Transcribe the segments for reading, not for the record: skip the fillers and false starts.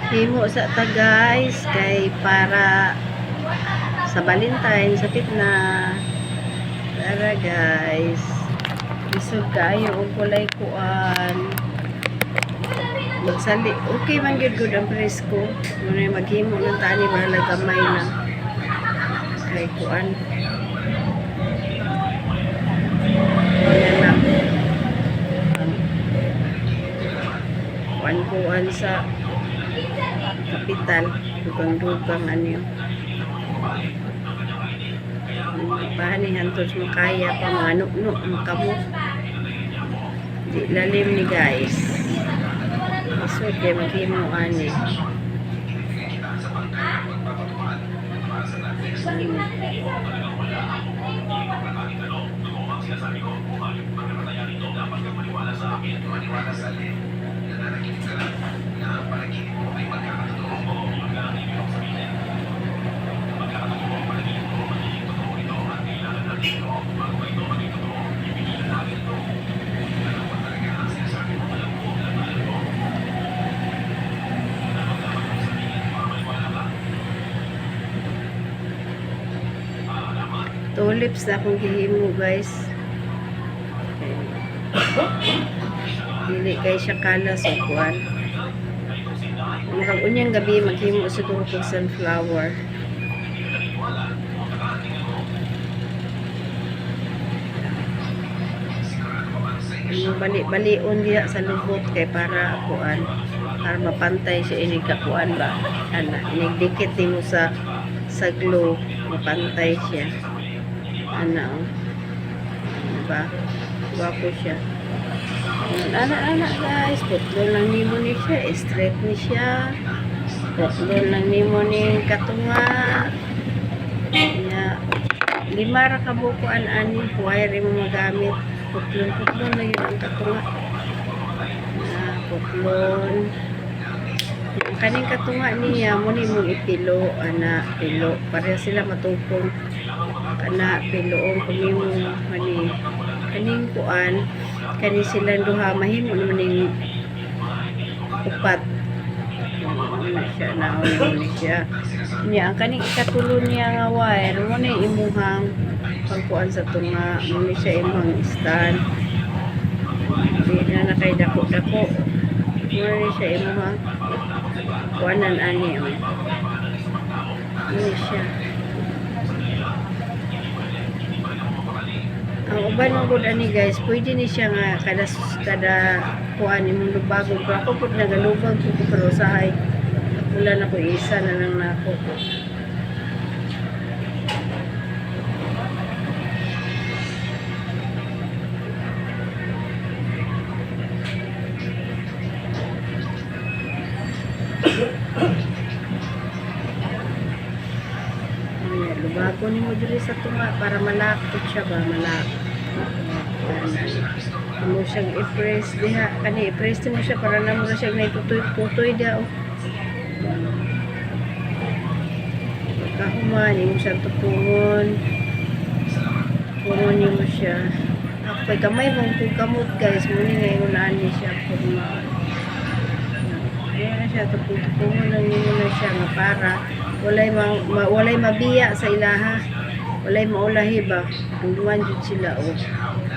Himo sa ta guys kay para sa Valentine sa na. Tara guys. Isog kayo og kulay kuan. Magsali. Okay man gyud good ang presko. Muna maghimo ng tani para gamay na. Kay kuan. Ayan na. Kuan sa kapital. Dugang-dugang ano yun. Pahanihan to makaya pa mga nuk-nuk kamo. Di lalim ni guys. So, kaya maghimo ani. Tulips na akong gihimo guys. Dili kay siya kalas o kuan. Unyang gabi maghimo sa kong sunflower. Bali-balion diya sa lubot kay para kuan. Para mapantay siya ini kakuan ba. Ana, inigdikit nimo sa glue, mapantay siya. Ana, diba? Wapo siya. Anak-anak guys, putlon lang nimo ni siya, straight ni siya. Putlon lang nimo ni katunga. Ya, 5 ra ka bukuan ani, wire mo magamit. Putlon na yun ang katunga. Putlon. Ang kaning katunga niya, mo ni mong ipilo, ana, pilo. Pareha sila matupong. Kana, piloong kumimo, kaning kuan, kani silang duha, mahimo naman yung upat. Ano siya, naon siya. Niya, ang kaning ikatulo niya nga wire, mo na imuhang pagkuan sa tunga, mo na siya imuhang stand. Hindi na kay dako-dako. Mo na siya imuhang kuanan ani. Mo na siya. Ang uban ng good ani guys, pwede ni siya nga kada kuan imong lubagog ko. Ako pud nagalubag ko pero usahay. Wala na ko isa na lang nako. Lubago ni mo diri sa tunga para malakot siya ba, malakot. Mo siyang i-press diha, kani i-press mo siya para na mo na siya naitutoy-tutoy daw. Kahuman, mo siya tupungon. Pungon mo siya. Ako'y kamay mong kamot guys, muni ngayon ni siya puma. Ayan na siya, tupungon lang nyo na siya nga para walay mabiya sa ilaha, walay maulahi ba duman jud sila o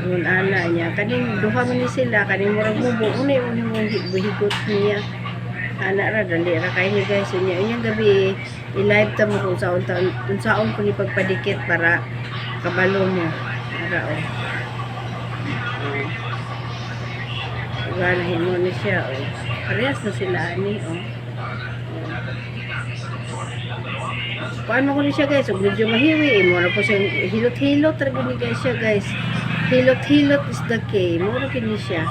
ngun ana niya kaning duha man ni sila kaning murag mubo unay mo higot niya ana ra dali ra kay ni guys niya unyang gabi i-live ta mo kung saon ko ni pagpadikit para kabalo niya ara o ganahin mo ni siya o parehas na sila ani o paano ko ni siya guys, medyo mahiwi mura po siya hilot-hilot talaga ni guys siya guys, hilot-hilot is the key mura kini siya